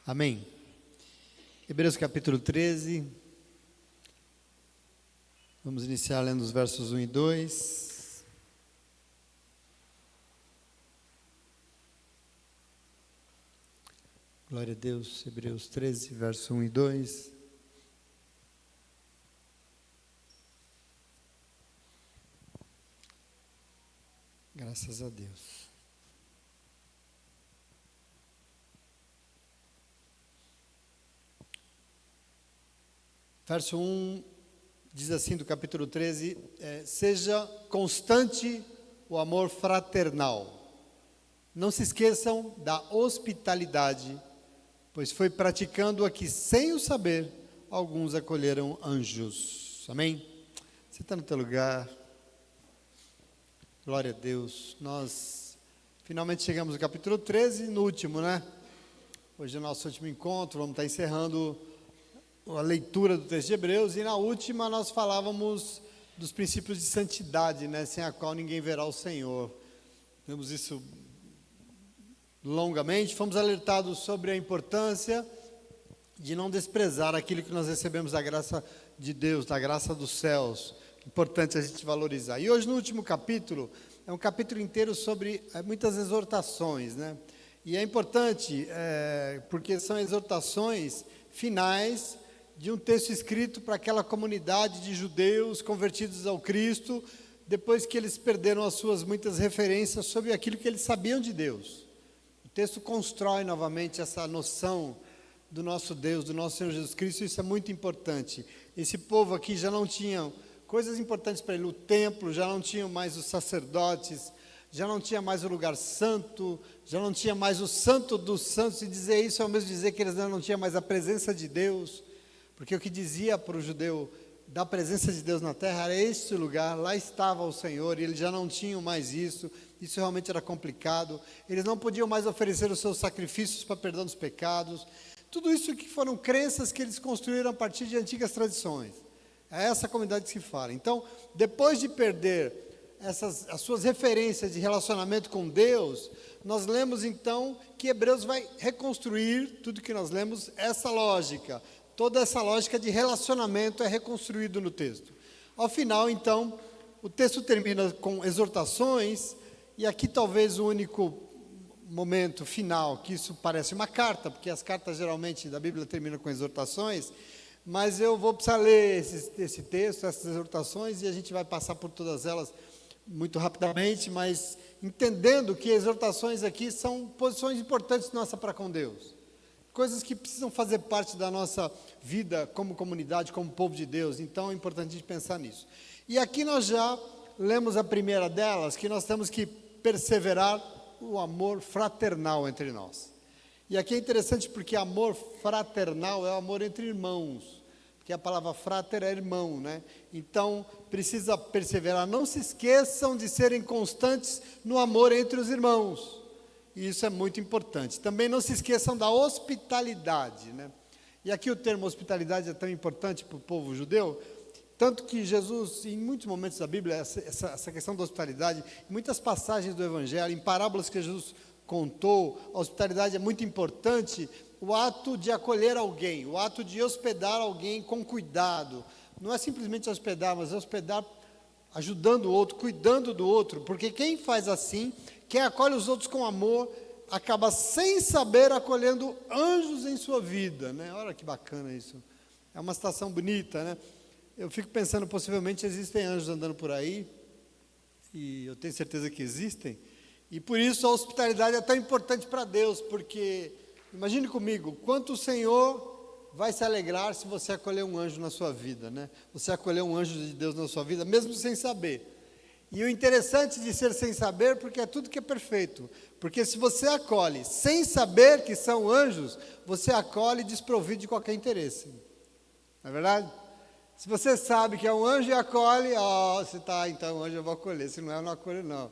Amém. Hebreus capítulo 13. Vamos iniciar lendo os versos 1 e 2. Glória a Deus. Hebreus 13, verso 1 e 2. Graças a Deus. Verso 1 diz assim do capítulo 13, seja constante o amor fraternal. Não se esqueçam da hospitalidade, pois foi praticando aqui sem o saber, alguns acolheram anjos. Amém? Você está no teu lugar. Glória a Deus. Nós finalmente chegamos no capítulo 13, no último, né? Hoje é o nosso último encontro, vamos estar encerrando a leitura do texto de Hebreus, e na última nós falávamos dos princípios de santidade, né, sem a qual ninguém verá o Senhor. Vimos isso longamente, fomos alertados sobre a importância de não desprezar aquilo que nós recebemos da graça de Deus, da graça dos céus. Importante a gente valorizar. E hoje no último capítulo, é um capítulo inteiro sobre muitas exortações, né? E é importante, porque são exortações finais de um texto escrito para aquela comunidade de judeus convertidos ao Cristo, depois que eles perderam as suas muitas referências sobre aquilo que eles sabiam de Deus. O texto constrói novamente essa noção do nosso Deus, do nosso Senhor Jesus Cristo, isso é muito importante. Esse povo aqui já não tinha coisas importantes para ele, o templo, já não tinham mais os sacerdotes, já não tinha mais o lugar santo, já não tinha mais o santo dos santos, e dizer isso é o mesmo dizer que eles não tinham mais a presença de Deus, porque o que dizia para o judeu da presença de Deus na terra era este lugar, lá estava o Senhor, e eles já não tinham mais isso realmente era complicado, eles não podiam mais oferecer os seus sacrifícios para perdão dos pecados, tudo isso que foram crenças que eles construíram a partir de antigas tradições, é essa comunidade que se fala. Então, depois de perder as suas referências de relacionamento com Deus, nós lemos então que Hebreus vai reconstruir tudo que nós lemos, essa lógica, toda essa lógica de relacionamento é reconstruído no texto. Ao final, então, o texto termina com exortações, e aqui talvez o único momento final, que isso parece uma carta, porque as cartas geralmente da Bíblia terminam com exortações, mas eu vou precisar ler esse texto, essas exortações, e a gente vai passar por todas elas muito rapidamente, mas entendendo que exortações aqui são posições importantes nossas para com Deus. Coisas que precisam fazer parte da nossa vida como comunidade, como povo de Deus. Então é importante a gente pensar nisso. E aqui nós já lemos a primeira delas, que nós temos que perseverar o amor fraternal entre nós. E aqui é interessante porque amor fraternal é o amor entre irmãos, porque a palavra frater é irmão, né? Então precisa perseverar. Não se esqueçam de serem constantes no amor entre os irmãos. E isso é muito importante. Também não se esqueçam da hospitalidade, né? E aqui o termo hospitalidade é tão importante para o povo judeu, tanto que Jesus, em muitos momentos da Bíblia, essa questão da hospitalidade, em muitas passagens do Evangelho, em parábolas que Jesus contou, a hospitalidade é muito importante, o ato de acolher alguém, o ato de hospedar alguém com cuidado. Não é simplesmente hospedar, mas hospedar ajudando o outro, cuidando do outro, porque quem faz assim, quem acolhe os outros com amor, acaba sem saber acolhendo anjos em sua vida, né? Olha que bacana isso, é uma situação bonita, né? Eu fico pensando, possivelmente existem anjos andando por aí, e eu tenho certeza que existem, e por isso a hospitalidade é tão importante para Deus, porque, imagine comigo, quanto o Senhor vai se alegrar se você acolher um anjo na sua vida, né? Você acolher um anjo de Deus na sua vida, mesmo sem saber. E o interessante de ser sem saber, porque é tudo que é perfeito. Porque se você acolhe sem saber que são anjos, você acolhe desprovido de qualquer interesse. Não é verdade? Se você sabe que é um anjo e acolhe, se está, então o anjo eu vou acolher, se não é, eu não acolho não.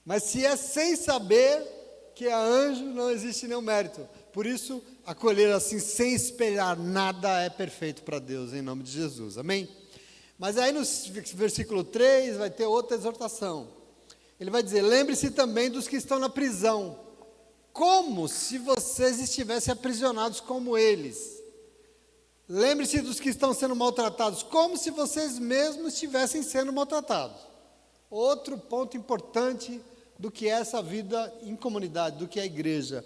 Mas se é sem saber que é anjo, não existe nenhum mérito. Por isso, acolher assim, sem esperar nada, é perfeito para Deus, em nome de Jesus. Amém? Mas aí no versículo 3 vai ter outra exortação. Ele vai dizer, lembre-se também dos que estão na prisão, como se vocês estivessem aprisionados como eles. Lembre-se dos que estão sendo maltratados, como se vocês mesmos estivessem sendo maltratados. Outro ponto importante do que é essa vida em comunidade, do que é a igreja.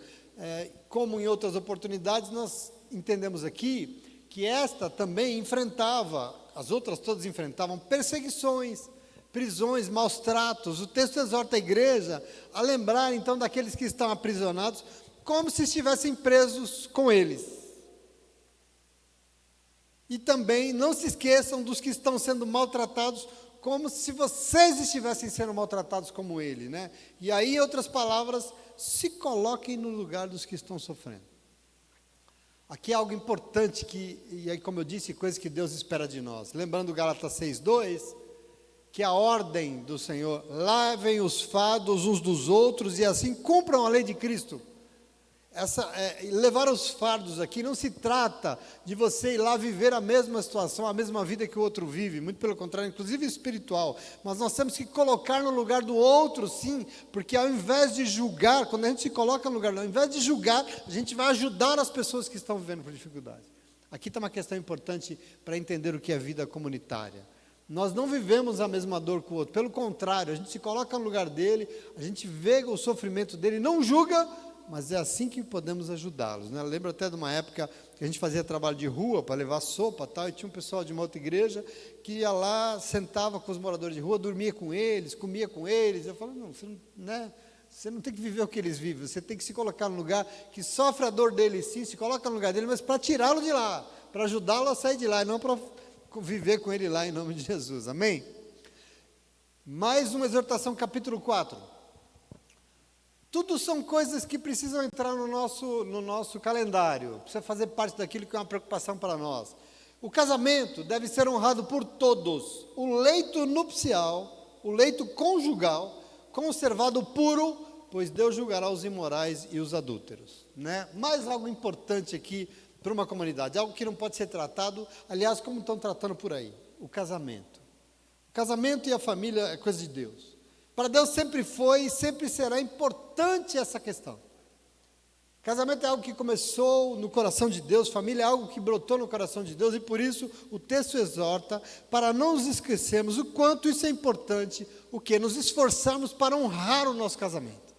Como em outras oportunidades, nós entendemos aqui que esta também enfrentava, as outras todas enfrentavam perseguições, prisões, maus tratos. O texto exorta a igreja a lembrar então daqueles que estão aprisionados, como se estivessem presos com eles. E também não se esqueçam dos que estão sendo maltratados, como se vocês estivessem sendo maltratados como ele, né? E aí, em outras palavras, se coloquem no lugar dos que estão sofrendo. Aqui é algo importante e aí, como eu disse, coisa que Deus espera de nós. Lembrando Gálatas 6:2, que a ordem do Senhor: lavem os fardos uns dos outros e assim cumpram a lei de Cristo. Levar os fardos aqui não se trata de você ir lá viver a mesma situação, a mesma vida que o outro vive, muito pelo contrário, inclusive espiritual, mas nós temos que colocar no lugar do outro, sim, porque ao invés de julgar, quando a gente se coloca no lugar, ao invés de julgar, a gente vai ajudar as pessoas que estão vivendo por dificuldade. Aqui está uma questão importante para entender o que é vida comunitária. Nós não vivemos a mesma dor que o outro, pelo contrário, a gente se coloca no lugar dele, a gente vê o sofrimento dele, não julga, mas é assim que podemos ajudá-los, né? Eu lembro até de uma época que a gente fazia trabalho de rua para levar sopa e tal, e tinha um pessoal de uma outra igreja que ia lá, sentava com os moradores de rua, dormia com eles, comia com eles. Eu falo, não, você não tem que viver o que eles vivem, você tem que se colocar no lugar que sofre a dor deles, sim, se coloca no lugar dele, mas para tirá-lo de lá, para ajudá-lo a sair de lá, e não para viver com ele lá em nome de Jesus, amém? Mais uma exortação, capítulo 4. Tudo são coisas que precisam entrar no nosso calendário, precisa fazer parte daquilo que é uma preocupação para nós. O casamento deve ser honrado por todos. O leito nupcial, o leito conjugal, conservado puro, pois Deus julgará os imorais e os adúlteros, né? Mais algo importante aqui para uma comunidade, algo que não pode ser tratado, aliás, como estão tratando por aí, o casamento. O casamento e a família é coisa de Deus. Para Deus sempre foi e sempre será importante essa questão. Casamento é algo que começou no coração de Deus, família é algo que brotou no coração de Deus, e por isso o texto exorta para não nos esquecermos o quanto isso é importante, o que? Nos esforçarmos para honrar o nosso casamento.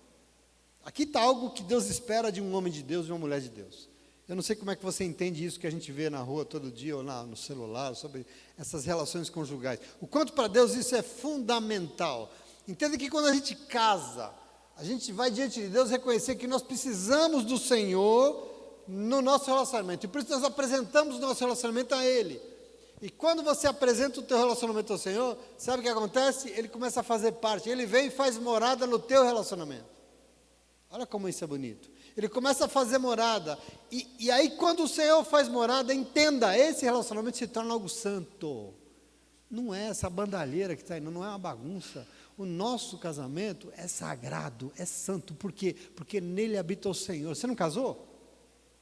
Aqui está algo que Deus espera de um homem de Deus e uma mulher de Deus. Eu não sei como é que você entende isso que a gente vê na rua todo dia ou no celular, sobre essas relações conjugais. O quanto para Deus isso é fundamental. Entenda que quando a gente casa, a gente vai diante de Deus reconhecer que nós precisamos do Senhor no nosso relacionamento. E por isso nós apresentamos o nosso relacionamento a Ele. E quando você apresenta o teu relacionamento ao Senhor, sabe o que acontece? Ele começa a fazer parte. Ele vem e faz morada no teu relacionamento. Olha como isso é bonito. Ele começa a fazer morada. E aí quando o Senhor faz morada, entenda, esse relacionamento se torna algo santo. Não é essa bandalheira que está aí, não é uma bagunça. O nosso casamento é sagrado, é santo. Por quê? Porque nele habita o Senhor. Você não casou?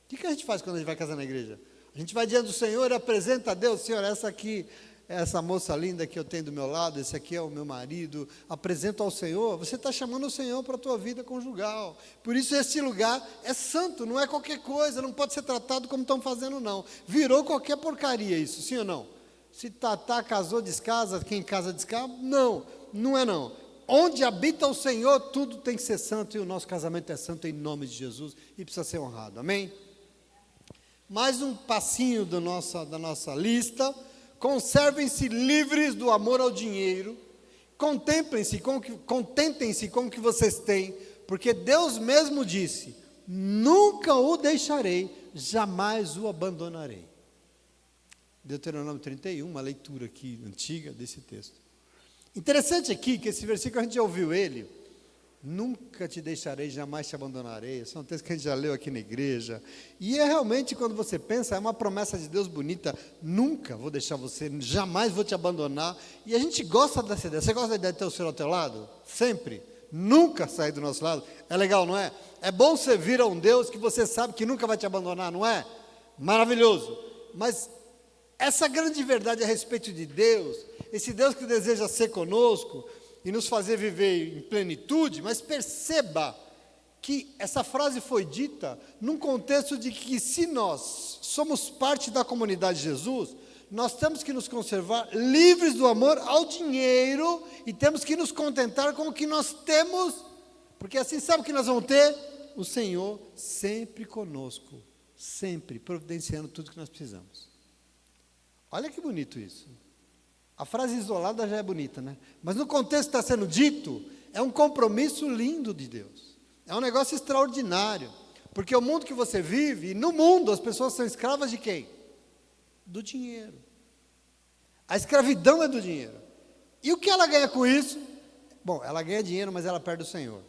O que a gente faz quando a gente vai casar na igreja? A gente vai diante do Senhor e apresenta a Deus: Senhor, essa aqui, essa moça linda que eu tenho do meu lado, esse aqui é o meu marido, apresento ao Senhor. Você está chamando o Senhor para a tua vida conjugal. Por isso esse lugar é santo, não é qualquer coisa, não pode ser tratado como estão fazendo, não. Virou qualquer porcaria isso, sim ou não? Se Tatá casou, descasa, quem casa, descasa, não é não. Onde habita o Senhor, tudo tem que ser santo, e o nosso casamento é santo em nome de Jesus, e precisa ser honrado, amém? Mais um passinho da nossa lista: conservem-se livres do amor ao dinheiro, contentem-se com o que vocês têm, porque Deus mesmo disse: nunca o deixarei, jamais o abandonarei. Deuteronômio 31, uma leitura aqui antiga desse texto. Interessante aqui que esse versículo a gente já ouviu ele: nunca te deixarei, jamais te abandonarei. Esse é um texto que a gente já leu aqui na igreja, e é realmente, quando você pensa, é uma promessa de Deus bonita. Nunca vou deixar você, jamais vou te abandonar. E a gente gosta dessa ideia. Você gosta da ideia de ter o Senhor ao teu lado? Sempre, nunca sair do nosso lado. É legal, não é? É bom servir a um Deus que você sabe que nunca vai te abandonar, não é? Maravilhoso. Mas essa grande verdade a respeito de Deus, esse Deus que deseja ser conosco e nos fazer viver em plenitude, mas perceba que essa frase foi dita num contexto de que, se nós somos parte da comunidade de Jesus, nós temos que nos conservar livres do amor ao dinheiro e temos que nos contentar com o que nós temos, porque assim, sabe o que nós vamos ter? O Senhor sempre conosco, sempre providenciando tudo que nós precisamos. Olha que bonito isso. A frase isolada já é bonita, né? Mas no contexto que está sendo dito, é um compromisso lindo de Deus. É um negócio extraordinário. Porque o mundo que você vive, no mundo as pessoas são escravas de quem? Do dinheiro. A escravidão é do dinheiro. E o que ela ganha com isso? Bom, ela ganha dinheiro, mas ela perde o Senhor.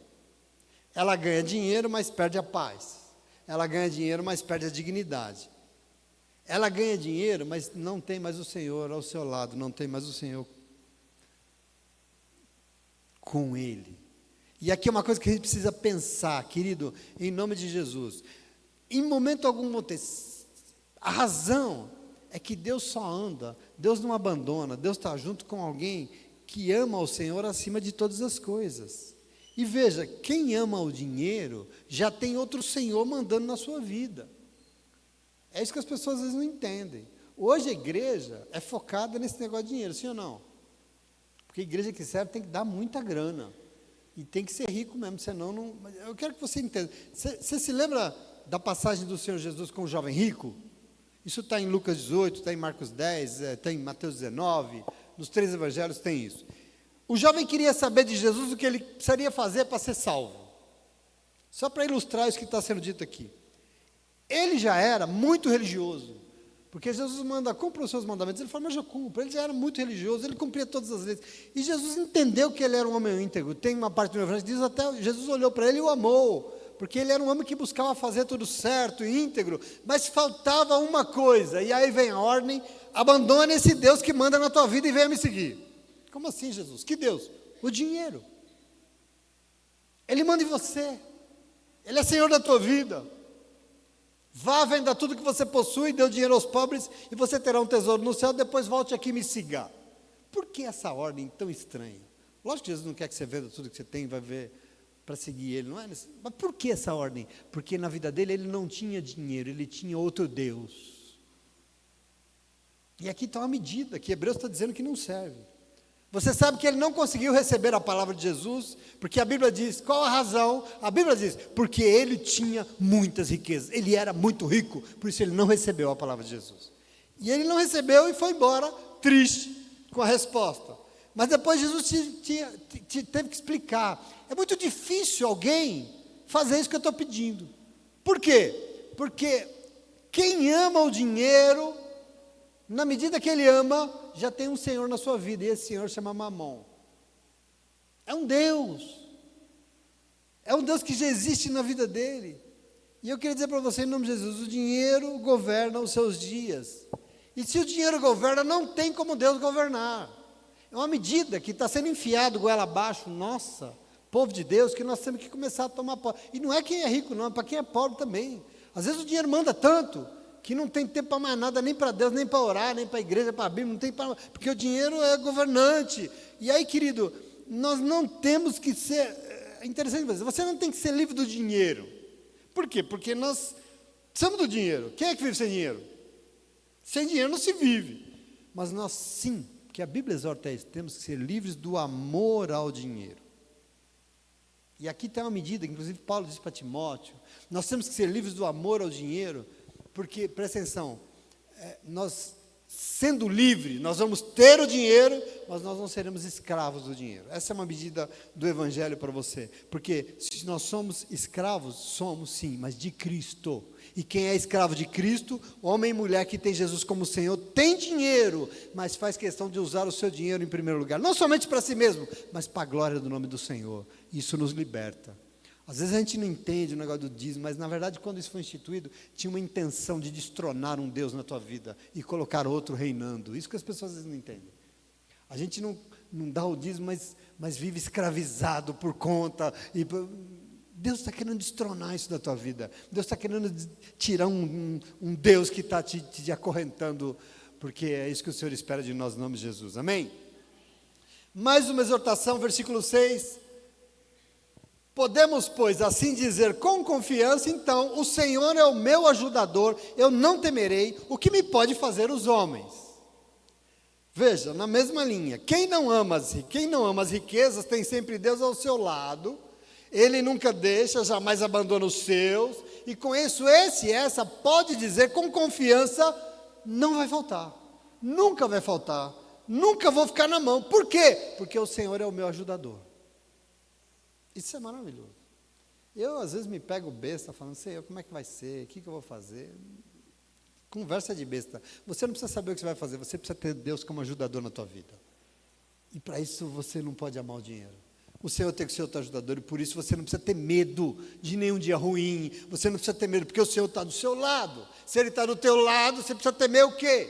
Ela ganha dinheiro, mas perde a paz. Ela ganha dinheiro, mas perde a dignidade. Ela ganha dinheiro, mas não tem mais o Senhor ao seu lado, não tem mais o Senhor com ele. E aqui é uma coisa que a gente precisa pensar, querido, em nome de Jesus. Em momento algum, a razão é que Deus só anda, Deus não abandona, Deus está junto com alguém que ama o Senhor acima de todas as coisas. E veja, quem ama o dinheiro já tem outro Senhor mandando na sua vida. É isso que as pessoas às vezes não entendem. Hoje a igreja é focada nesse negócio de dinheiro, sim ou não? Porque a igreja que serve tem que dar muita grana. E tem que ser rico mesmo, senão não... Eu quero que você entenda. Você se lembra da passagem do Senhor Jesus com o jovem rico? Isso está em Lucas 18, está em Marcos 10, está em Mateus 19, nos 3 evangelhos tem isso. O jovem queria saber de Jesus o que ele precisaria fazer para ser salvo. Só para ilustrar isso que está sendo dito aqui. Ele já era muito religioso, porque Jesus manda, cumpra os seus mandamentos. Ele falou, mas eu cumpro. Ele já era muito religioso, ele cumpria todas as leis. E Jesus entendeu que ele era um homem íntegro. Tem uma parte do evangelho que diz até, Jesus olhou para ele e o amou, porque ele era um homem que buscava fazer tudo certo e íntegro, mas faltava uma coisa, e aí vem a ordem, abandone esse Deus que manda na tua vida e venha me seguir. Como assim, Jesus? Que Deus? O dinheiro. Ele manda em você, Ele é Senhor da tua vida. Vá, venda tudo que você possui, dê o dinheiro aos pobres, e você terá um tesouro no céu, depois volte aqui e me siga. Por que essa ordem tão estranha? Lógico que Jesus não quer que você venda tudo que você tem, vai ver para seguir Ele, não é? Mas por que essa ordem? Porque na vida dele ele não tinha dinheiro, ele tinha outro Deus. E aqui está uma medida, que Hebreus está dizendo que não serve. Você sabe que ele não conseguiu receber a palavra de Jesus, porque a Bíblia diz, qual a razão? A Bíblia diz, porque ele tinha muitas riquezas, ele era muito rico, por isso ele não recebeu a palavra de Jesus. E ele não recebeu e foi embora, triste, com a resposta. Mas depois Jesus teve que explicar. É muito difícil alguém fazer isso que eu estou pedindo. Por quê? Porque quem ama o dinheiro, na medida que ele ama, já tem um Senhor na sua vida, e esse Senhor chama Mamon. É um Deus que já existe na vida dele. E eu queria dizer para você, em nome de Jesus, o dinheiro governa os seus dias. E se o dinheiro governa, não tem como Deus governar. É uma medida que está sendo enfiado goela abaixo, nossa, povo de Deus, que nós temos que começar a tomar posse. E não é quem é rico não, é para quem é pobre também. Às vezes o dinheiro manda tanto, que não tem tempo para mais nada, nem para Deus, nem para orar, nem para a igreja, para a Bíblia, não tem para, porque o dinheiro é governante. E aí, querido, nós não temos que ser, é interessante você não tem que ser livre do dinheiro. Por quê? Porque nós precisamos do dinheiro. Quem é que vive sem dinheiro? Sem dinheiro não se vive. Mas nós sim, porque a Bíblia exorta isso, temos que ser livres do amor ao dinheiro. E aqui tem uma medida, que inclusive Paulo diz para Timóteo, nós temos que ser livres do amor ao dinheiro, porque, presta atenção, nós, sendo livres, nós vamos ter o dinheiro, mas nós não seremos escravos do dinheiro. Essa é uma medida do Evangelho para você. Porque se nós somos escravos, somos sim, mas de Cristo. E quem é escravo de Cristo, homem e mulher que tem Jesus como Senhor, tem dinheiro, mas faz questão de usar o seu dinheiro em primeiro lugar. Não somente para si mesmo, mas para a glória do nome do Senhor. Isso nos liberta. Às vezes a gente não entende o negócio do dízimo, mas na verdade quando isso foi instituído, tinha uma intenção de destronar um Deus na tua vida e colocar outro reinando. Isso que as pessoas às vezes não entendem. A gente não dá o dízimo, mas vive escravizado por conta. Deus está querendo destronar isso da tua vida. Deus está querendo tirar um Deus que está te acorrentando, porque é isso que o Senhor espera de nós, em nome de Jesus. Amém? Mais uma exortação, versículo 6. Podemos, pois, assim dizer com confiança, então, o Senhor é o meu ajudador, eu não temerei, o que me pode fazer os homens? Veja, na mesma linha, quem não ama as riquezas tem sempre Deus ao seu lado, Ele nunca deixa, jamais abandona os seus, e com isso, essa pode dizer com confiança, não vai faltar, nunca vai faltar, nunca vou ficar na mão. Por quê? Porque o Senhor é o meu ajudador. Isso é maravilhoso. Eu, às vezes, me pego besta, falando, Senhor, como é que vai ser? O que eu vou fazer? Conversa de besta. Você não precisa saber o que você vai fazer, você precisa ter Deus como ajudador na tua vida. E para isso, você não pode amar o dinheiro. O Senhor tem que ser o teu ajudador, e por isso você não precisa ter medo de nenhum dia ruim. Você não precisa ter medo, porque o Senhor está do seu lado. Se Ele está do teu lado, você precisa temer o quê?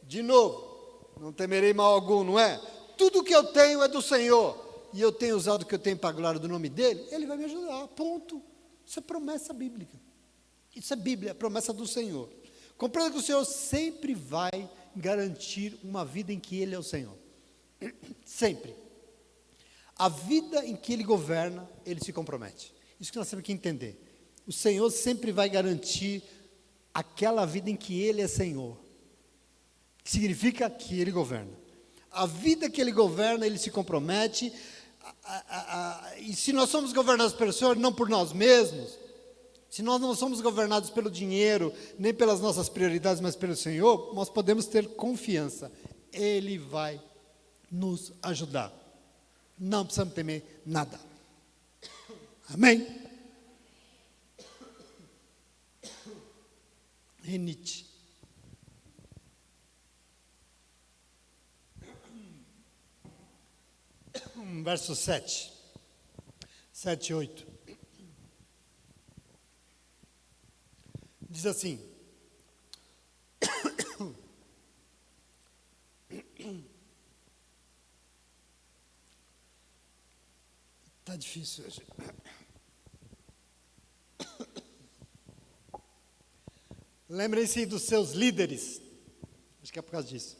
De novo, não temerei mal algum, não é? Tudo que eu tenho é do Senhor. E eu tenho usado o que eu tenho para a glória do nome dEle, Ele vai me ajudar, ponto. Isso é promessa bíblica. Isso é Bíblia, é promessa do Senhor. Compreenda que o Senhor sempre vai garantir uma vida em que Ele é o Senhor. Sempre. A vida em que Ele governa, Ele se compromete. Isso que nós temos que entender. O Senhor sempre vai garantir aquela vida em que Ele é Senhor. Que significa que Ele governa. A vida que Ele governa, Ele se compromete. E se nós somos governados pelo Senhor, não por nós mesmos, se nós não somos governados pelo dinheiro, nem pelas nossas prioridades, mas pelo Senhor, nós podemos ter confiança. Ele vai nos ajudar. Não precisamos temer nada. Amém? Renite. Verso 7 e 8. Diz assim: está difícil hoje. Lembrem-se dos seus líderes. Acho que é por causa disso.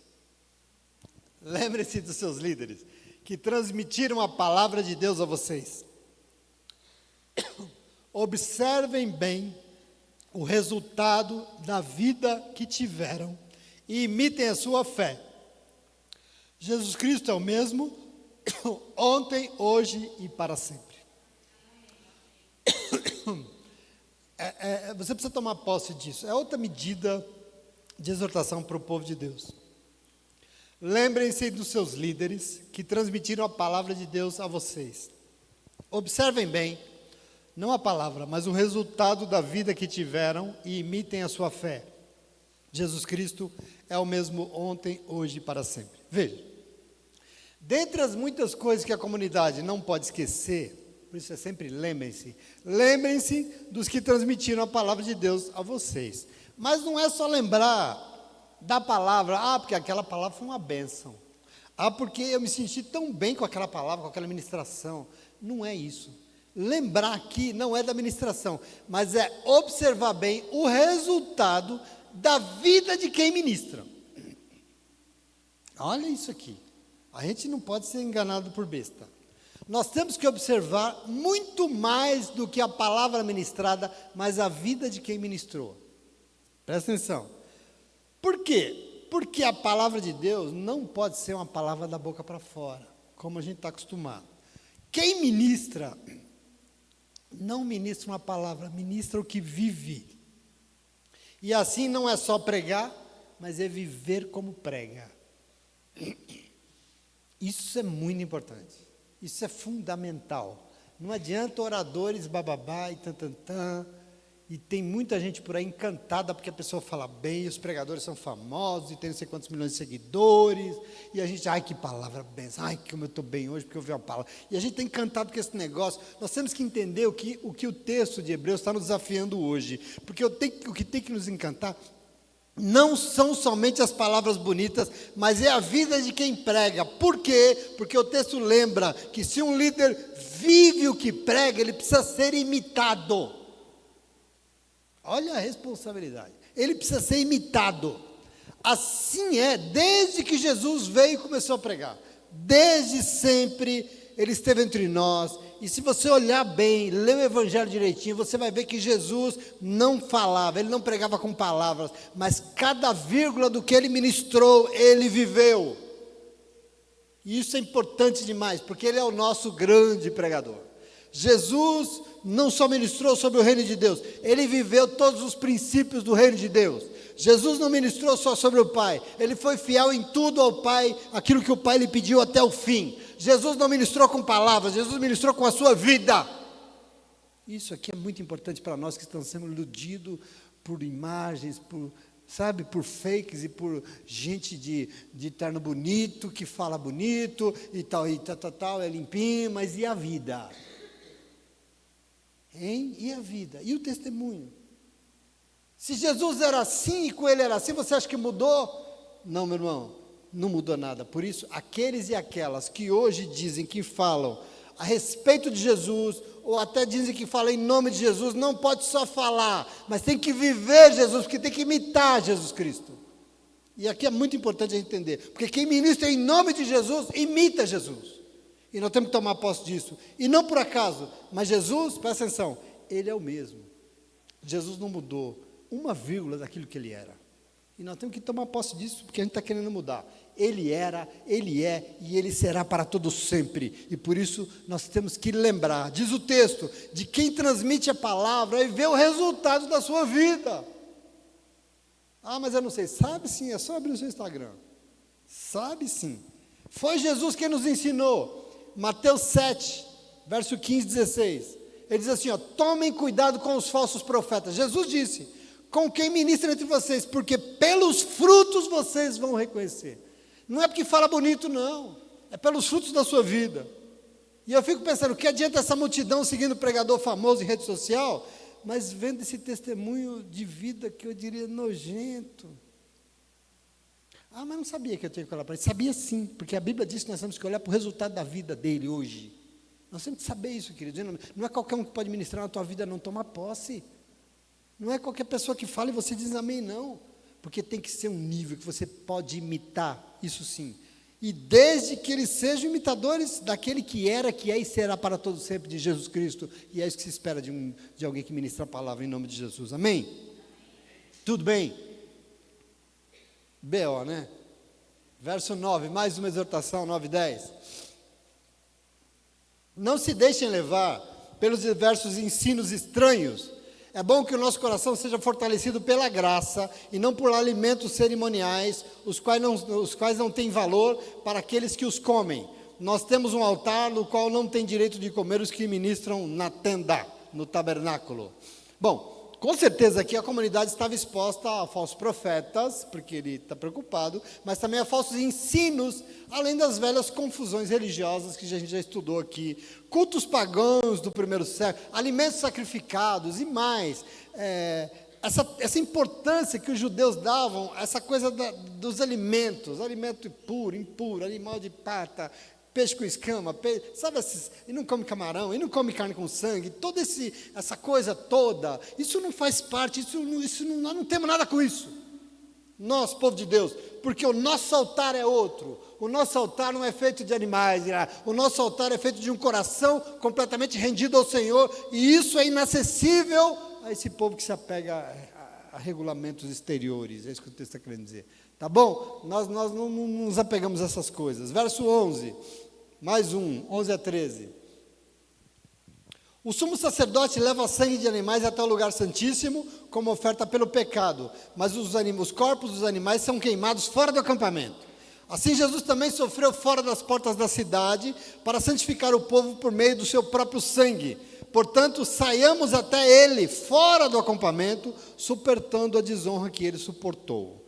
Lembrem-se dos seus líderes que transmitiram a palavra de Deus a vocês. Observem bem o resultado da vida que tiveram e imitem a sua fé. Jesus Cristo é o mesmo ontem, hoje e para sempre. Você precisa tomar posse disso. É outra medida de exortação para o povo de Deus. Lembrem-se dos seus líderes que transmitiram a palavra de Deus a vocês. Observem bem, não a palavra, mas o resultado da vida que tiveram e imitem a sua fé. Jesus Cristo é o mesmo ontem, hoje e para sempre. Veja, dentre as muitas coisas que a comunidade não pode esquecer, por isso é sempre lembrem-se dos que transmitiram a palavra de Deus a vocês. Mas não é só lembrar da palavra, porque aquela palavra foi uma bênção. Porque eu me senti tão bem com aquela palavra, com aquela ministração. Não é isso. Lembrar aqui não é da ministração, mas é observar bem o resultado da vida de quem ministra. Olha isso aqui. A gente não pode ser enganado por besta. Nós temos que observar muito mais do que a palavra ministrada, mas a vida de quem ministrou. Presta atenção. Por quê? Porque a palavra de Deus não pode ser uma palavra da boca para fora, como a gente está acostumado. Quem ministra, não ministra uma palavra, ministra o que vive. E assim não é só pregar, mas é viver como prega. Isso é muito importante. Isso é fundamental. Não adianta oradores bababá e tantantã. E tem muita gente por aí encantada porque a pessoa fala bem, os pregadores são famosos e tem não sei quantos milhões de seguidores. E a gente, que palavra benção, como eu estou bem hoje porque eu vi a palavra. E a gente está encantado com esse negócio. Nós temos que entender o que o texto de Hebreus está nos desafiando hoje. Porque o que tem que nos encantar não são somente as palavras bonitas, mas é a vida de quem prega. Por quê? Porque o texto lembra que se um líder vive o que prega, ele precisa ser imitado. Olha a responsabilidade. Ele precisa ser imitado. Assim é, desde que Jesus veio e começou a pregar. Desde sempre, Ele esteve entre nós. E se você olhar bem, ler o Evangelho direitinho, você vai ver que Jesus não falava, ele não pregava com palavras, mas cada vírgula do que ele ministrou, ele viveu. E isso é importante demais, porque ele é o nosso grande pregador. Jesus não só ministrou sobre o reino de Deus, ele viveu todos os princípios do reino de Deus. Jesus não ministrou só sobre o Pai, ele foi fiel em tudo ao Pai, aquilo que o Pai lhe pediu até o fim. Jesus não ministrou com palavras, Jesus ministrou com a sua vida. Isso aqui é muito importante para nós que estamos sendo iludidos por imagens, por fakes e por gente de terno bonito, que fala bonito e tal, é limpinho, mas e a vida? Hein? E a vida? E o testemunho? Se Jesus era assim e com ele era assim, você acha que mudou? Não, meu irmão, não mudou nada. Por isso, aqueles e aquelas que hoje dizem que falam a respeito de Jesus, ou até dizem que falam em nome de Jesus, não pode só falar, mas tem que viver Jesus, porque tem que imitar Jesus Cristo. E aqui é muito importante a gente entender, porque quem ministra em nome de Jesus, imita Jesus. E nós temos que tomar posse disso. E não por acaso, mas Jesus, presta atenção, ele é o mesmo. Jesus não mudou uma vírgula daquilo que ele era. E nós temos que tomar posse disso, porque a gente está querendo mudar. Ele era, ele é e ele será para todo sempre. E por isso nós temos que lembrar, diz o texto, de quem transmite a palavra e vê o resultado da sua vida. Ah, mas eu não sei. Sabe sim, é só abrir o seu Instagram. Sabe sim. Foi Jesus quem nos ensinou. Mateus 7, verso 15 e 16. Ele diz assim, tomem cuidado com os falsos profetas. Jesus disse, com quem ministra entre vocês, porque pelos frutos vocês vão reconhecer. Não é porque fala bonito, não. É pelos frutos da sua vida. E eu fico pensando, o que adianta essa multidão seguindo pregador famoso em rede social, mas vendo esse testemunho de vida que eu diria nojento. Ah, mas não sabia que eu tinha que olhar para ele. Sabia sim, porque a Bíblia diz que nós temos que olhar para o resultado da vida dele hoje. Nós temos que saber isso, querido. Não é qualquer um que pode ministrar na tua vida, não. Toma posse. Não é qualquer pessoa que fala e você diz amém, não. Porque tem que ser um nível que você pode imitar, isso sim. E desde que eles sejam imitadores daquele que era, que é e será para todo sempre, de Jesus Cristo. E é isso que se espera de alguém que ministra a palavra em nome de Jesus. Amém? Tudo bem? B.O., né? Verso 9, mais uma exortação, 9 e 10. Não se deixem levar pelos diversos ensinos estranhos. É bom que o nosso coração seja fortalecido pela graça e não por alimentos cerimoniais, os quais não têm valor para aqueles que os comem. Nós temos um altar no qual não tem direito de comer os que ministram na tenda, no tabernáculo. Bom, com certeza aqui a comunidade estava exposta a falsos profetas, porque ele está preocupado, mas também a falsos ensinos, além das velhas confusões religiosas que a gente já estudou aqui, cultos pagãos do primeiro século, alimentos sacrificados e mais, essa importância que os judeus davam, essa coisa dos alimentos, alimento puro, impuro, animal de pata, peixe com escama, sabe esses, e não come camarão, e não come carne com sangue, toda essa coisa toda, isso não faz parte, nós não temos nada com isso, nós, povo de Deus, porque o nosso altar é outro, o nosso altar não é feito de animais, o nosso altar é feito de um coração completamente rendido ao Senhor, e isso é inacessível a esse povo que se apega a regulamentos exteriores, é isso que o texto está querendo dizer, tá bom? Nós não nos apegamos a essas coisas. Verso 11, mais 11 a 13. O sumo sacerdote leva sangue de animais até o lugar santíssimo, como oferta pelo pecado, mas os corpos dos animais são queimados fora do acampamento. Assim Jesus também sofreu fora das portas da cidade, para santificar o povo por meio do seu próprio sangue. Portanto, saiamos até ele, fora do acampamento, suportando a desonra que ele suportou.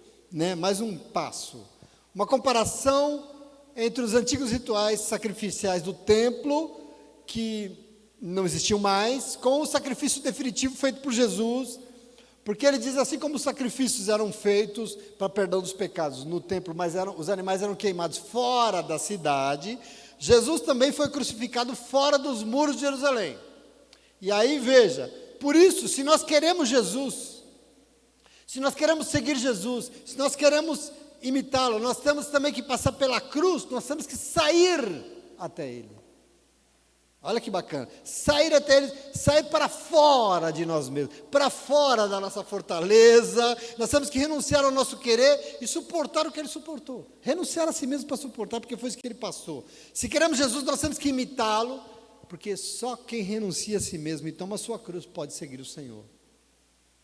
Mais um passo, uma comparação entre os antigos rituais sacrificiais do templo, que não existiam mais, com o sacrifício definitivo feito por Jesus, porque ele diz assim, como os sacrifícios eram feitos para perdão dos pecados no templo, mas os animais eram queimados fora da cidade, Jesus também foi crucificado fora dos muros de Jerusalém. E aí veja, por isso, se nós queremos Jesus, se nós queremos seguir Jesus, se nós queremos imitá-lo, nós temos também que passar pela cruz, nós temos que sair até Ele. Olha que bacana. Sair até eles, sair para fora de nós mesmos, para fora da nossa fortaleza. Nós temos que renunciar ao nosso querer e suportar o que ele suportou. Renunciar a si mesmo para suportar, porque foi isso que ele passou. Se queremos Jesus, nós temos que imitá-lo, porque só quem renuncia a si mesmo e toma a sua cruz pode seguir o Senhor.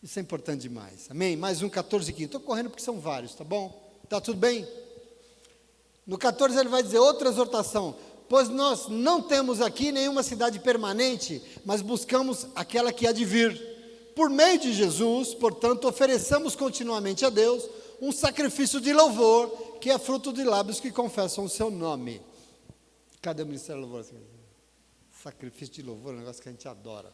Isso é importante demais. Amém? Mais um 14:15. Estou correndo porque são vários, tá bom? Tá tudo bem? No 14 ele vai dizer outra exortação. Pois nós não temos aqui nenhuma cidade permanente, mas buscamos aquela que há de vir. Por meio de Jesus, portanto, ofereçamos continuamente a Deus um sacrifício de louvor, que é fruto de lábios que confessam o seu nome. Cadê o ministério do louvor? Sacrifício de louvor é um negócio que a gente adora.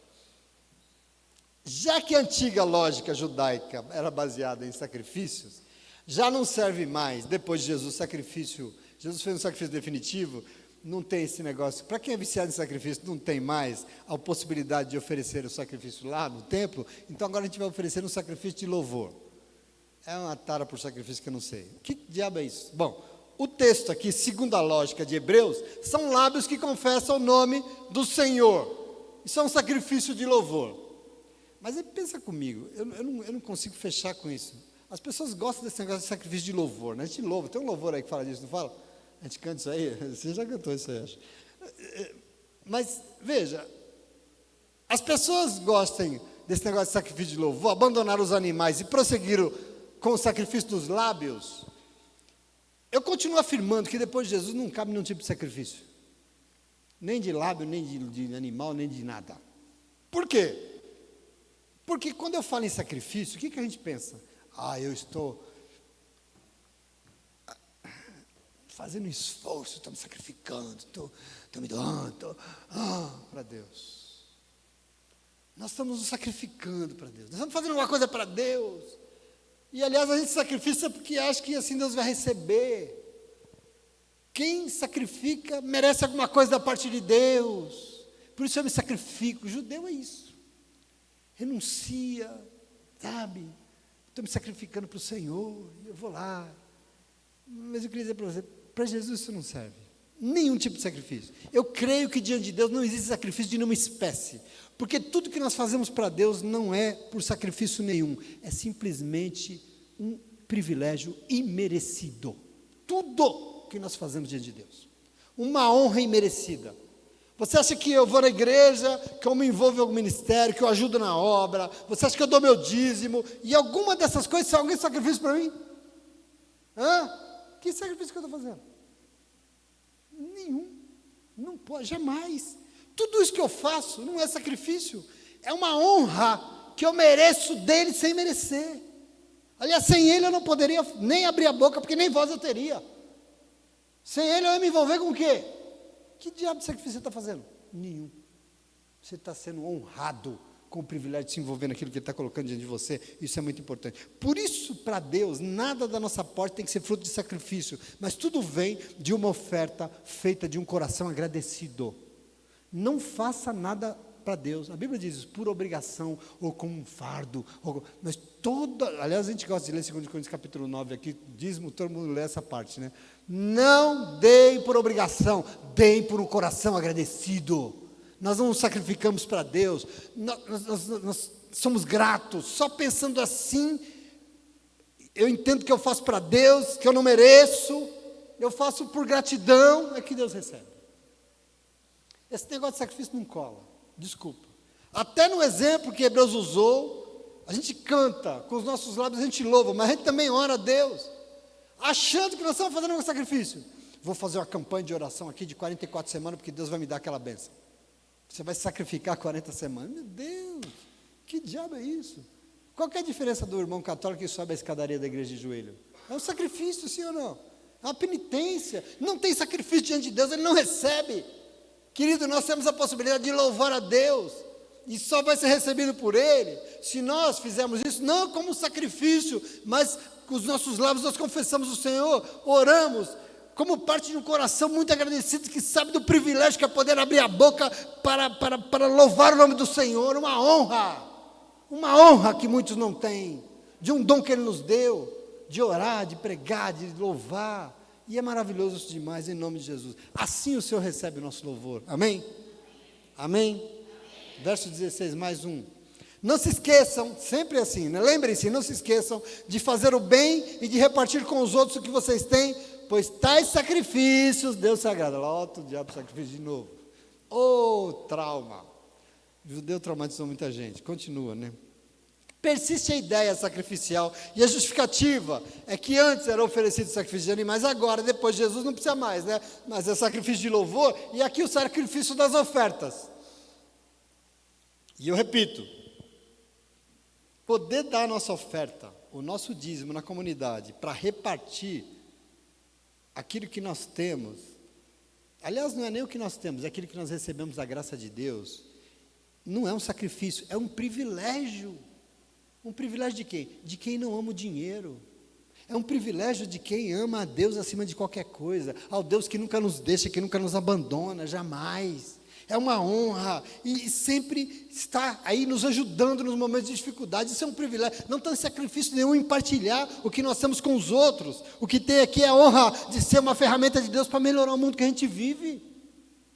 Já que a antiga lógica judaica era baseada em sacrifícios, já não serve mais, depois de Jesus, sacrifício. Jesus fez um sacrifício definitivo. Não tem esse negócio. Para quem é viciado em sacrifício, não tem mais a possibilidade de oferecer o sacrifício lá no templo. Então agora a gente vai oferecer um sacrifício de louvor. É uma tara por sacrifício que eu não sei. Que diabo é isso? Bom, o texto aqui, segundo a lógica de Hebreus, são lábios que confessam o nome do Senhor. Isso é um sacrifício de louvor. Mas aí pensa comigo, eu não consigo fechar com isso. As pessoas gostam desse negócio de sacrifício de louvor, né? A gente louva. Tem um louvor aí que fala disso, não fala? A gente canta isso aí? Você já cantou isso aí, acho. Mas, veja, as pessoas gostam desse negócio de sacrifício de louvor, abandonar os animais e prosseguiram com o sacrifício dos lábios. Eu continuo afirmando que depois de Jesus não cabe nenhum tipo de sacrifício. Nem de lábio, nem de animal, nem de nada. Por quê? Porque quando eu falo em sacrifício, o que a gente pensa? Eu estou fazendo esforço, estou me sacrificando, estou me doando, para Deus. Nós estamos nos sacrificando para Deus, nós estamos fazendo uma coisa para Deus. E aliás a gente sacrifica porque acha que assim Deus vai receber. Quem sacrifica merece alguma coisa da parte de Deus. Por isso eu me sacrifico. O judeu é isso. Renuncia, sabe? Estou me sacrificando para o Senhor, eu vou lá. Mas eu queria dizer para você, para Jesus isso não serve. Nenhum tipo de sacrifício. Eu creio que diante de Deus não existe sacrifício de nenhuma espécie. Porque tudo que nós fazemos para Deus não é por sacrifício nenhum. É simplesmente um privilégio imerecido. Tudo que nós fazemos diante de Deus. Uma honra imerecida. Você acha que eu vou na igreja, que eu me envolvo em algum ministério, que eu ajudo na obra? Você acha que eu dou meu dízimo? E alguma dessas coisas são algum sacrifício para mim? Que sacrifício que eu estou fazendo? Nenhum. Não pode, jamais. Tudo isso que eu faço não é sacrifício. É uma honra que eu mereço dele sem merecer. Aliás, sem ele eu não poderia nem abrir a boca, porque nem voz eu teria. Sem ele eu ia me envolver com o quê? Que diabo de sacrifício você está fazendo? Nenhum. Você está sendo honrado com o privilégio de se envolver naquilo que Ele está colocando diante de você. Isso é muito importante. Por isso, para Deus, nada da nossa parte tem que ser fruto de sacrifício, mas tudo vem de uma oferta feita de um coração agradecido. Não faça nada para Deus. A Bíblia diz isso, por obrigação ou com um fardo. Mas aliás, a gente gosta de ler 2 Coríntios capítulo 9 aqui, dízimo, todo mundo lê essa parte, né? Não deem por obrigação, deem por um coração agradecido. Nós não nos sacrificamos para Deus, nós somos gratos, só pensando assim, eu entendo que eu faço para Deus, que eu não mereço, eu faço por gratidão, é que Deus recebe. Esse negócio de sacrifício não cola, desculpa. Até no exemplo que Hebreus usou, a gente canta, com os nossos lábios a gente louva, mas a gente também ora a Deus, achando que nós estamos fazendo um sacrifício. Vou fazer uma campanha de oração aqui de 44 semanas, porque Deus vai me dar aquela bênção. Você vai sacrificar 40 semanas. Meu Deus, que diabo é isso? Qual que é a diferença do irmão católico que sobe a escadaria da igreja de joelho? É um sacrifício, sim ou não? É uma penitência. Não tem sacrifício diante de Deus, ele não recebe. Querido, nós temos a possibilidade de louvar a Deus, e só vai ser recebido por Ele, se nós fizermos isso, não como sacrifício, mas com os nossos lábios nós confessamos o Senhor, oramos, como parte de um coração muito agradecido, que sabe do privilégio que é poder abrir a boca para louvar o nome do Senhor, uma honra que muitos não têm, de um dom que Ele nos deu, de orar, de pregar, de louvar, e é maravilhoso isso demais, em nome de Jesus. Assim o Senhor recebe o nosso louvor, amém? Amém? Verso 16, mais um. Não se esqueçam, sempre assim, né? Lembrem-se, não se esqueçam de fazer o bem e de repartir com os outros o que vocês têm, pois tais sacrifícios, Deus se agrada. Lá, o diabo sacrifício de novo. Trauma. O judeu traumatizou muita gente. Continua, né? Persiste a ideia sacrificial e a justificativa é que antes era oferecido sacrifício de animais, agora, depois de Jesus, não precisa mais, né? Mas é sacrifício de louvor e aqui o sacrifício das ofertas. E eu repito, poder dar a nossa oferta, o nosso dízimo na comunidade, para repartir aquilo que nós temos, aliás, não é nem o que nós temos, é aquilo que nós recebemos da graça de Deus, não é um sacrifício, é um privilégio. Um privilégio de quem? De quem não ama o dinheiro. É um privilégio de quem ama a Deus acima de qualquer coisa, ao Deus que nunca nos deixa, que nunca nos abandona, jamais. É uma honra e sempre está aí nos ajudando nos momentos de dificuldade. Isso é um privilégio. Não tem sacrifício nenhum em partilhar o que nós temos com os outros. O que tem aqui é a honra de ser uma ferramenta de Deus para melhorar o mundo que a gente vive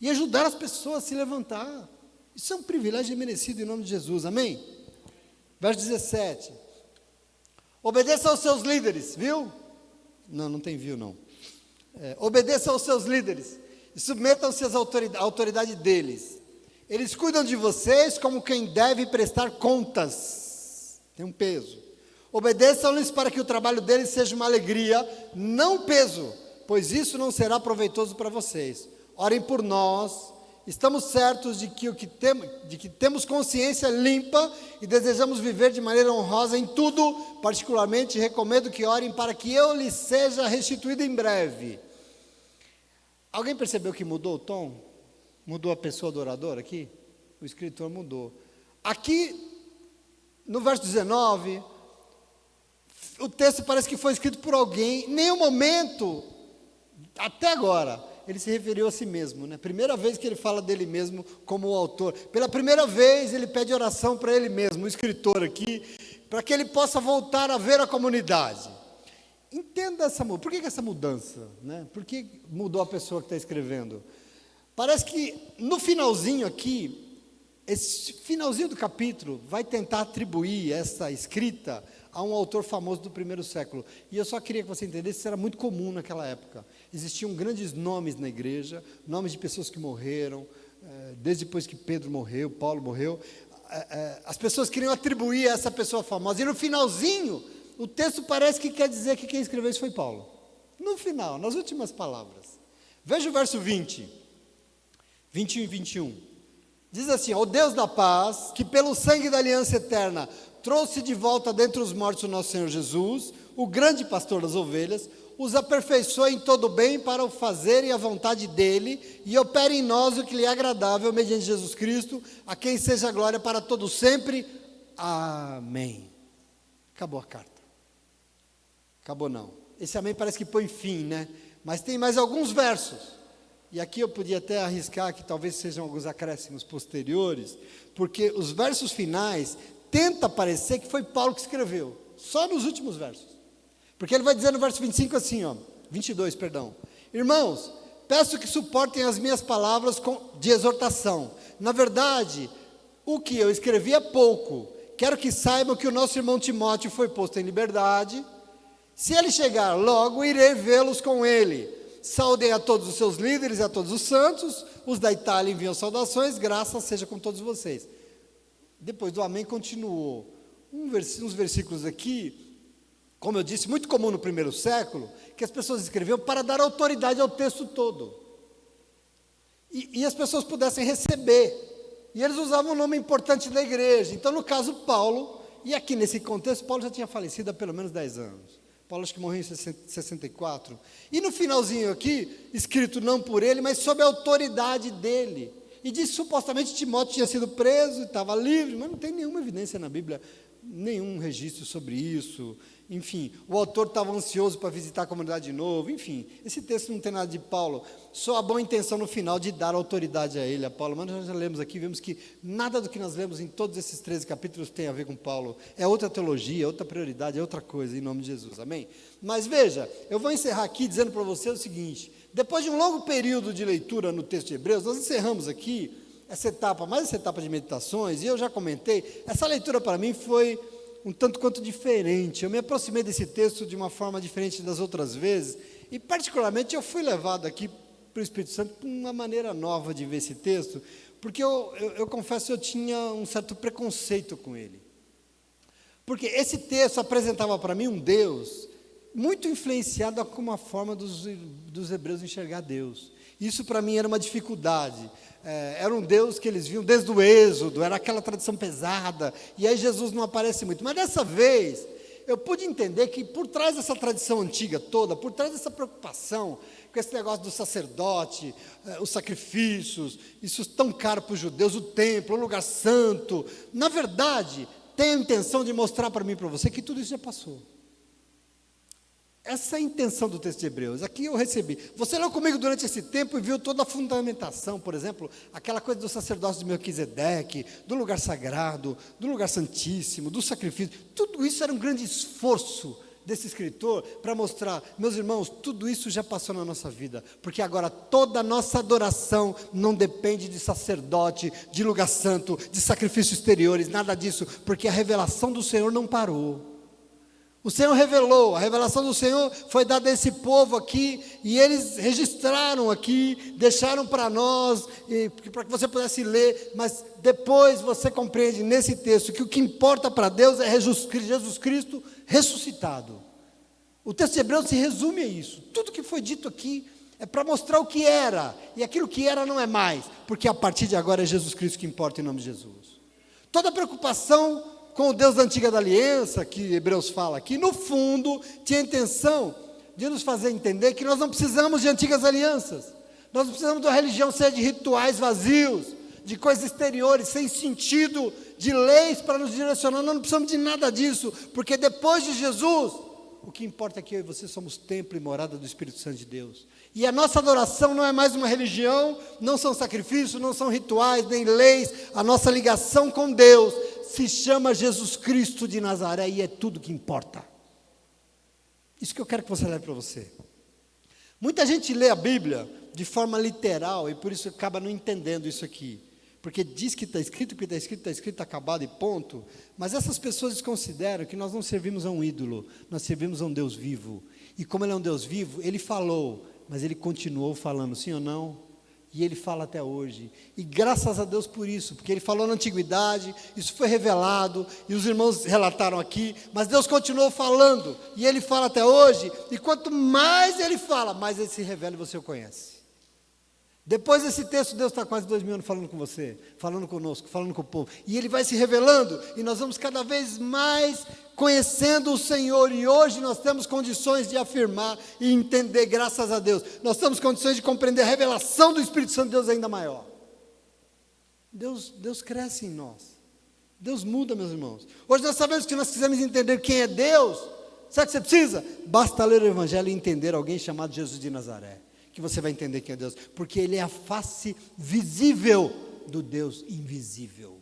e ajudar as pessoas a se levantar. Isso é um privilégio merecido em nome de Jesus, amém? Verso 17, obedeça aos seus líderes, viu? Não tem viu não. Obedeça aos seus líderes e submetam-se à autoridade deles. Eles cuidam de vocês como quem deve prestar contas, tem um peso. Obedeçam-lhes para que o trabalho deles seja uma alegria, não peso, pois isso não será proveitoso para vocês. Orem por nós. Estamos certos de que temos consciência limpa e desejamos viver de maneira honrosa em tudo. Particularmente, recomendo que orem para que eu lhes seja restituído em breve. Alguém percebeu que mudou o tom? Mudou a pessoa do orador aqui? O escritor mudou. Aqui, no verso 19, o texto parece que foi escrito por alguém. Em nenhum momento, até agora, ele se referiu a si mesmo, né? Primeira vez que ele fala dele mesmo como o autor. Pela primeira vez ele pede oração para ele mesmo, o escritor aqui, para que ele possa voltar a ver a comunidade. Entenda essa mudança. Por que essa mudança, né? Por que mudou a pessoa que está escrevendo? Parece que no finalzinho aqui, esse finalzinho do capítulo vai tentar atribuir essa escrita a um autor famoso do primeiro século. E eu só queria que você entendesse que isso era muito comum naquela época. Existiam grandes nomes na igreja, nomes de pessoas que morreram, desde depois que Pedro morreu, Paulo morreu. As pessoas queriam atribuir a essa pessoa famosa. E no finalzinho, o texto parece que quer dizer que quem escreveu isso foi Paulo. No final, nas últimas palavras. Veja o verso 20, 21 e 21. Diz assim: o Deus da paz, que pelo sangue da aliança eterna trouxe de volta dentre os mortos o nosso Senhor Jesus, o grande pastor das ovelhas, os aperfeiçoe em todo bem para o fazerem a vontade dele e opere em nós o que lhe é agradável mediante Jesus Cristo, a quem seja a glória para todos sempre. Amém. Acabou a carta. Acabou não. Esse amém parece que põe fim, né? Mas tem mais alguns versos. E aqui eu podia até arriscar que talvez sejam alguns acréscimos posteriores, porque os versos finais tenta parecer que foi Paulo que escreveu, só nos últimos versos. Porque ele vai dizer no verso 25 assim, 22, perdão. Irmãos, peço que suportem as minhas palavras de exortação. Na verdade, o que eu escrevi é pouco. Quero que saibam que o nosso irmão Timóteo foi posto em liberdade. Se ele chegar logo, irei vê-los com ele. Saudem a todos os seus líderes e a todos os santos. Os da Itália enviam saudações. Graça seja com todos vocês. Depois do amém continuou. Uns versículos aqui, como eu disse, muito comum no primeiro século, que as pessoas escreviam para dar autoridade ao texto todo. E as pessoas pudessem receber. E eles usavam um nome importante da igreja. Então, no caso, Paulo, e aqui nesse contexto, Paulo já tinha falecido há pelo menos 10 anos. Paulo acho que morreu em 64. E no finalzinho aqui, escrito não por ele, mas sob a autoridade dele. E diz que supostamente Timóteo tinha sido preso e estava livre, mas não tem nenhuma evidência na Bíblia, nenhum registro sobre isso. Enfim, o autor estava ansioso para visitar a comunidade de novo. Enfim, esse texto não tem nada de Paulo, só a boa intenção no final de dar autoridade a ele, a Paulo. Mas nós já lemos aqui, vemos que nada do que nós lemos em todos esses 13 capítulos tem a ver com Paulo. É outra teologia, é outra prioridade, é outra coisa, em nome de Jesus, amém? Mas veja, eu vou encerrar aqui dizendo para você o seguinte: depois de um longo período de leitura no texto de Hebreus, nós encerramos aqui essa etapa de meditações, e eu já comentei, essa leitura para mim foi um tanto quanto diferente. Eu me aproximei desse texto de uma forma diferente das outras vezes, e particularmente eu fui levado aqui para o Espírito Santo por uma maneira nova de ver esse texto, porque eu confesso que eu tinha um certo preconceito com ele. Porque esse texto apresentava para mim um Deus muito influenciado com uma forma dos hebreus enxergar Deus. Isso para mim era uma dificuldade. Era um Deus que eles viam desde o Êxodo, era aquela tradição pesada, e aí Jesus não aparece muito. Mas dessa vez, eu pude entender que por trás dessa tradição antiga toda, por trás dessa preocupação com esse negócio do sacerdote, os sacrifícios, isso tão caro para os judeus, o templo, o lugar santo, na verdade, tem a intenção de mostrar para mim e para você que tudo isso já passou. Essa é a intenção do texto de Hebreus. Aqui eu recebi. Você leu comigo durante esse tempo e viu toda a fundamentação, por exemplo, aquela coisa do sacerdócio de Melquisedeque, do lugar sagrado, do lugar santíssimo, do sacrifício. Tudo isso era um grande esforço desse escritor para mostrar, meus irmãos, tudo isso já passou na nossa vida, porque agora toda a nossa adoração não depende de sacerdote, de lugar santo, de sacrifícios exteriores, nada disso, porque a revelação do Senhor não parou. O Senhor revelou, a revelação do Senhor foi dada a esse povo aqui, e eles registraram aqui, deixaram para nós, para que você pudesse ler, mas depois você compreende nesse texto que o que importa para Deus é Jesus Cristo ressuscitado. O texto de Hebreus se resume a isso. Tudo que foi dito aqui é para mostrar o que era, e aquilo que era não é mais, porque a partir de agora é Jesus Cristo que importa em nome de Jesus. Toda preocupação com o Deus da antiga aliança, que Hebreus fala aqui, no fundo, tinha a intenção de nos fazer entender que nós não precisamos de antigas alianças, nós não precisamos de uma religião cheia de rituais vazios, de coisas exteriores, sem sentido, de leis para nos direcionar, nós não precisamos de nada disso, porque depois de Jesus, o que importa é que eu e você somos templo e morada do Espírito Santo de Deus, e a nossa adoração não é mais uma religião, não são sacrifícios, não são rituais, nem leis, a nossa ligação com Deus se chama Jesus Cristo de Nazaré, e é tudo que importa. Isso que eu quero que você leve para você. Muita gente lê a Bíblia de forma literal, e por isso acaba não entendendo isso aqui, porque diz que está escrito, que está escrito, está escrito, está acabado e ponto, mas essas pessoas consideram que nós não servimos a um ídolo, nós servimos a um Deus vivo, e como Ele é um Deus vivo, Ele falou, mas Ele continuou falando, sim ou não? E Ele fala até hoje, e graças a Deus por isso, porque Ele falou na antiguidade, isso foi revelado, e os irmãos relataram aqui, mas Deus continuou falando, e Ele fala até hoje, e quanto mais Ele fala, mais Ele se revela e você o conhece. Depois desse texto, Deus está quase 2000 anos falando com você, falando conosco, falando com o povo, e Ele vai se revelando, e nós vamos cada vez mais conhecendo o Senhor, e hoje nós temos condições de afirmar e entender, graças a Deus, nós temos condições de compreender a revelação do Espírito Santo de Deus ainda maior. Deus cresce em nós, Deus muda, meus irmãos. Hoje nós sabemos que nós quisermos entender quem é Deus, sabe o que você precisa? Basta ler o Evangelho e entender alguém chamado Jesus de Nazaré, que você vai entender quem é Deus, porque Ele é a face visível do Deus invisível.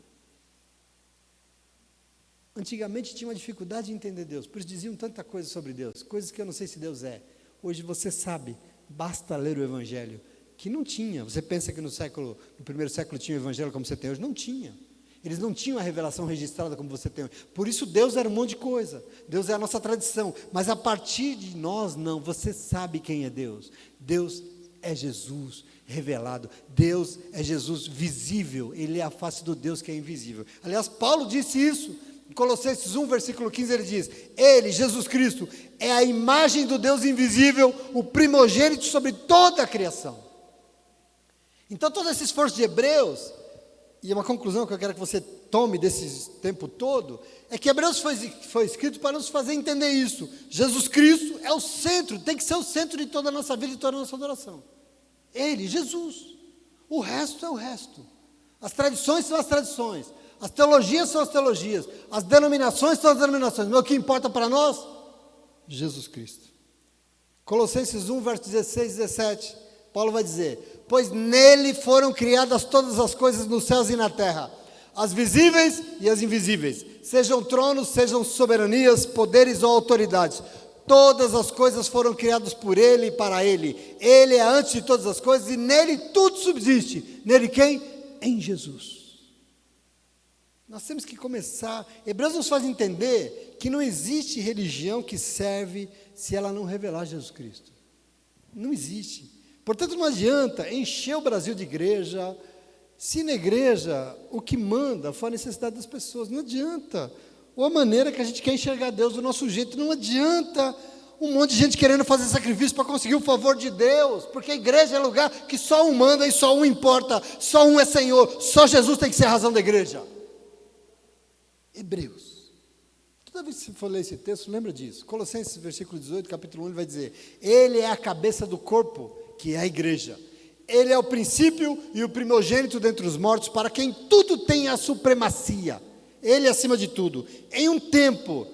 Antigamente tinha uma dificuldade de entender Deus, por isso diziam tanta coisa sobre Deus, coisas que eu não sei se Deus é. Hoje você sabe, basta ler o Evangelho, que não tinha. Você pensa que no primeiro século tinha o Evangelho como você tem hoje? Não tinha. Eles não tinham a revelação registrada como você tem hoje. Por isso Deus era um monte de coisa, Deus é a nossa tradição, mas a partir de nós não, você sabe quem é Deus. Deus é Jesus revelado, Deus é Jesus visível, Ele é a face do Deus que é invisível. Aliás, Paulo disse isso, em Colossenses 1, versículo 15, ele diz, Ele, Jesus Cristo, é a imagem do Deus invisível, o primogênito sobre toda a criação. Então todo esse esforço de Hebreus, e uma conclusão que eu quero que você tome desse tempo todo, é que Hebreus foi escrito para nos fazer entender isso. Jesus Cristo é o centro, tem que ser o centro de toda a nossa vida e toda a nossa adoração. Ele, Jesus. O resto é o resto. As tradições são as tradições, as teologias são as teologias, as denominações são as denominações, mas o que importa para nós? Jesus Cristo. Colossenses 1, verso 16 e 17, Paulo vai dizer, pois nele foram criadas todas as coisas nos céus e na terra, as visíveis e as invisíveis, sejam tronos, sejam soberanias, poderes ou autoridades, todas as coisas foram criadas por Ele e para Ele, Ele é antes de todas as coisas e nele tudo subsiste. Nele quem? em Jesus. Nós temos que começar. Hebreus nos faz entender que não existe religião que serve se ela não revelar Jesus Cristo. Não existe. Portanto, não adianta encher o Brasil de igreja, se na igreja o que manda for a necessidade das pessoas. Não adianta. Ou a maneira que a gente quer enxergar Deus do nosso jeito. Não adianta um monte de gente querendo fazer sacrifício para conseguir o favor de Deus, porque a igreja é lugar que só um manda e só um importa, só um é Senhor, só Jesus tem que ser a razão da igreja. Hebreus. Toda vez que você for ler esse texto, lembra disso. Colossenses, versículo 18, capítulo 1, ele vai dizer: Ele é a cabeça do corpo, que é a igreja. Ele é o princípio e o primogênito dentre os mortos, para quem tudo tem a supremacia. Ele acima de tudo. Em um tempo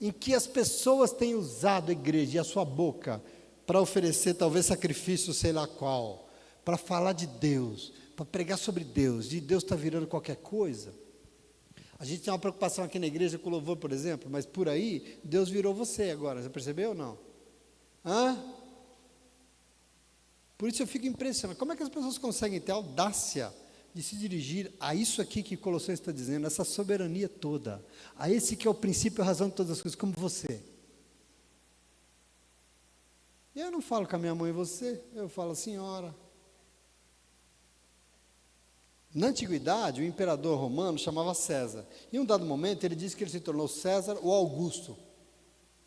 em que as pessoas têm usado a igreja e a sua boca para oferecer talvez sacrifício, sei lá qual, para falar de Deus, para pregar sobre Deus, e Deus está virando qualquer coisa. A gente tem uma preocupação aqui na igreja com o louvor, por exemplo, mas por aí, Deus virou você agora, você percebeu ou não? Por isso eu fico impressionado, como é que as pessoas conseguem ter a audácia de se dirigir a isso aqui que Colossenses está dizendo, essa soberania toda, a esse que é o princípio e a razão de todas as coisas, como você. E eu não falo com a minha mãe você, eu falo senhora. Na antiguidade, o imperador romano chamava César. Em um dado momento, ele disse que ele se tornou César ou Augusto.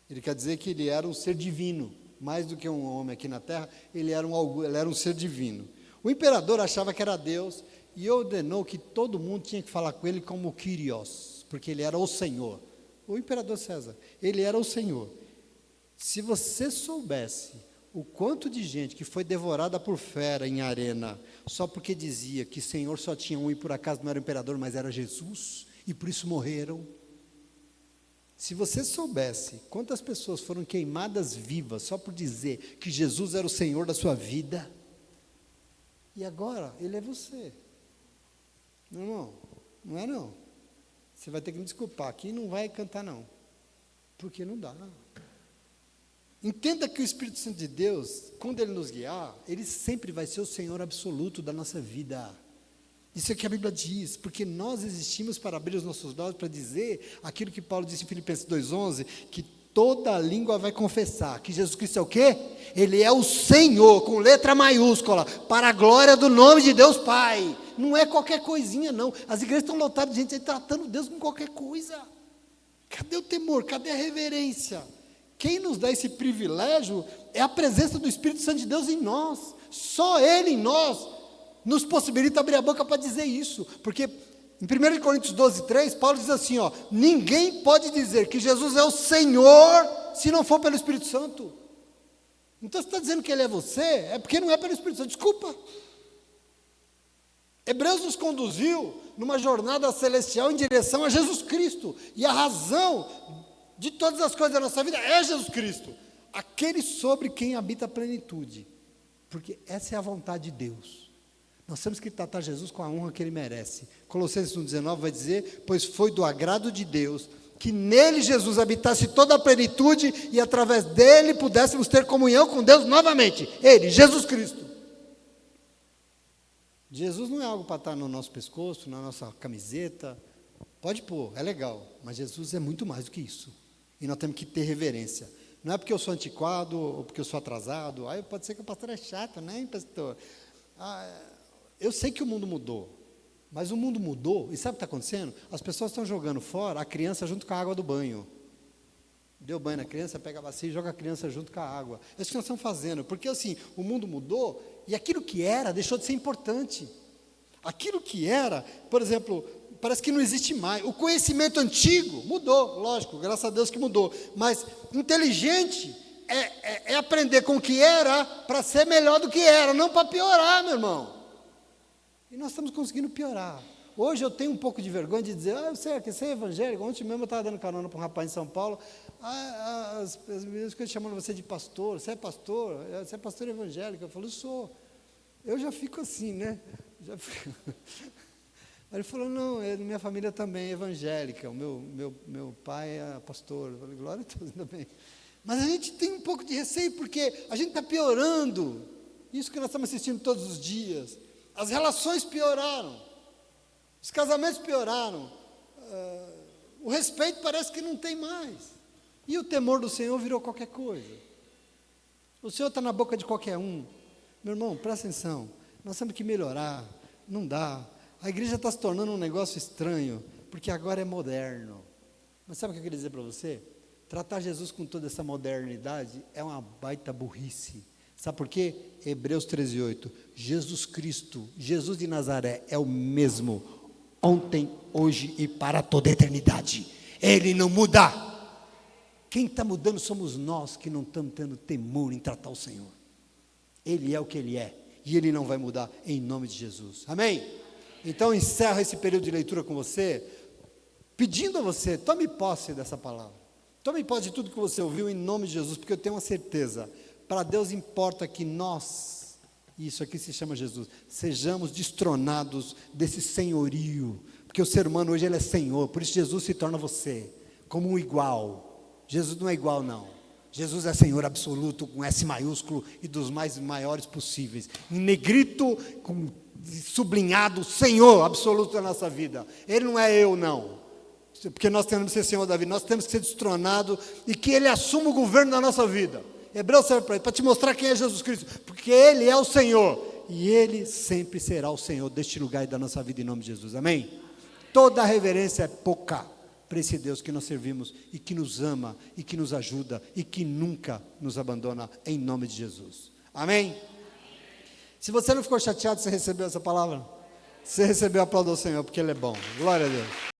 Ele quer dizer que ele era um ser divino. Mais do que um homem aqui na terra, ele era um ser divino. O imperador achava que era Deus e ordenou que todo mundo tinha que falar com ele como Kyrios, porque ele era o Senhor. O imperador César, ele era o Senhor. Se você soubesse o quanto de gente que foi devorada por fera em arena, só porque dizia que Senhor só tinha um e por acaso não era o imperador, mas era Jesus, e por isso morreram. Se você soubesse quantas pessoas foram queimadas vivas só por dizer que Jesus era o Senhor da sua vida, e agora Ele é você. Não, não é não. Você vai ter que me desculpar, aqui não vai cantar não, porque não dá. Entenda que o Espírito Santo de Deus, quando Ele nos guiar, Ele sempre vai ser o Senhor absoluto da nossa vida. Isso é o que a Bíblia diz, porque nós existimos para abrir os nossos olhos, para dizer aquilo que Paulo disse em Filipenses 2,11, que toda língua vai confessar que Jesus Cristo é o quê? Ele é o Senhor, com letra maiúscula, para a glória do nome de Deus Pai. Não é qualquer coisinha não, as igrejas estão lotadas de gente aí tratando Deus com qualquer coisa. Cadê o temor? Cadê a reverência? Quem nos dá esse privilégio é a presença do Espírito Santo de Deus em nós. Só Ele em nós nos possibilita abrir a boca para dizer isso. Porque em 1 Coríntios 12:3, Paulo diz assim, ninguém pode dizer que Jesus é o Senhor se não for pelo Espírito Santo. Então você está dizendo que Ele é você, é porque não é pelo Espírito Santo, desculpa. Hebreus nos conduziu numa jornada celestial em direção a Jesus Cristo. E a razão de todas as coisas da nossa vida é Jesus Cristo, aquele sobre quem habita a plenitude, porque essa é a vontade de Deus. Nós temos que tratar Jesus com a honra que Ele merece. Colossenses 1,19 vai dizer: pois foi do agrado de Deus que nele Jesus habitasse toda a plenitude e através dele pudéssemos ter comunhão com Deus novamente. Ele, Jesus Cristo. Jesus não é algo para estar no nosso pescoço, na nossa camiseta. Pode pôr, é legal, mas Jesus é muito mais do que isso. E nós temos que ter reverência. Não é porque eu sou antiquado ou porque eu sou atrasado. Pode ser que o pastor é chato, né, pastor? Eu sei que o mundo mudou, mas o mundo mudou. E sabe o que está acontecendo? As pessoas estão jogando fora a criança junto com a água do banho. Deu banho na criança, pega a bacia e joga a criança junto com a água. É isso que nós estamos fazendo. Porque assim, o mundo mudou e aquilo que era deixou de ser importante. Aquilo que era, por exemplo, parece que não existe mais. O conhecimento antigo mudou, lógico, graças a Deus que mudou. Mas inteligente é aprender com o que era para ser melhor do que era, não para piorar, meu irmão. E nós estamos conseguindo piorar. Hoje eu tenho um pouco de vergonha de dizer, você é evangélico. Ontem mesmo eu estava dando carona para um rapaz em São Paulo. As meninas ficam chamando você de pastor. Você é pastor? Você é pastor evangélico? Eu falo, eu sou. Eu já fico assim, né? Aí ele falou, não, minha família também é evangélica, o meu pai é pastor. Eu falei, glória a Deus, ainda bem. Mas a gente tem um pouco de receio, porque a gente está piorando. Isso que nós estamos assistindo todos os dias. As relações pioraram. Os casamentos pioraram. O respeito parece que não tem mais. E o temor do Senhor virou qualquer coisa. O Senhor está na boca de qualquer um. Meu irmão, presta atenção. Nós temos que melhorar. Não dá. A igreja está se tornando um negócio estranho, porque agora é moderno. Mas sabe o que eu queria dizer para você? Tratar Jesus com toda essa modernidade é uma baita burrice. Sabe por quê? Hebreus 13:8. Jesus Cristo, Jesus de Nazaré, é o mesmo ontem, hoje e para toda a eternidade. Ele não muda. Quem está mudando somos nós que não estamos tendo temor em tratar o Senhor. Ele é o que Ele é, e Ele não vai mudar em nome de Jesus, amém? Então encerro esse período de leitura com você, pedindo a você, tome posse dessa palavra, tome posse de tudo que você ouviu em nome de Jesus, porque eu tenho uma certeza, para Deus importa que nós, isso aqui se chama Jesus, sejamos destronados desse senhorio, porque o ser humano hoje ele é senhor, por isso Jesus se torna você, como um igual. Jesus não é igual não, Jesus é Senhor absoluto, com S maiúsculo e dos mais maiores possíveis, em negrito, com sublinhado, Senhor absoluto da nossa vida. Ele não é eu não, porque nós temos que ser Senhor da vida, nós temos que ser destronados, e que Ele assuma o governo da nossa vida. Hebreus serve para te mostrar quem é Jesus Cristo, porque Ele é o Senhor, e Ele sempre será o Senhor deste lugar e da nossa vida, em nome de Jesus, amém? Toda reverência é pouca para esse Deus que nós servimos, e que nos ama, e que nos ajuda, e que nunca nos abandona, em nome de Jesus, amém? Se você não ficou chateado, você recebeu essa palavra? Você recebeu, aplauda ao Senhor, porque Ele é bom, glória a Deus.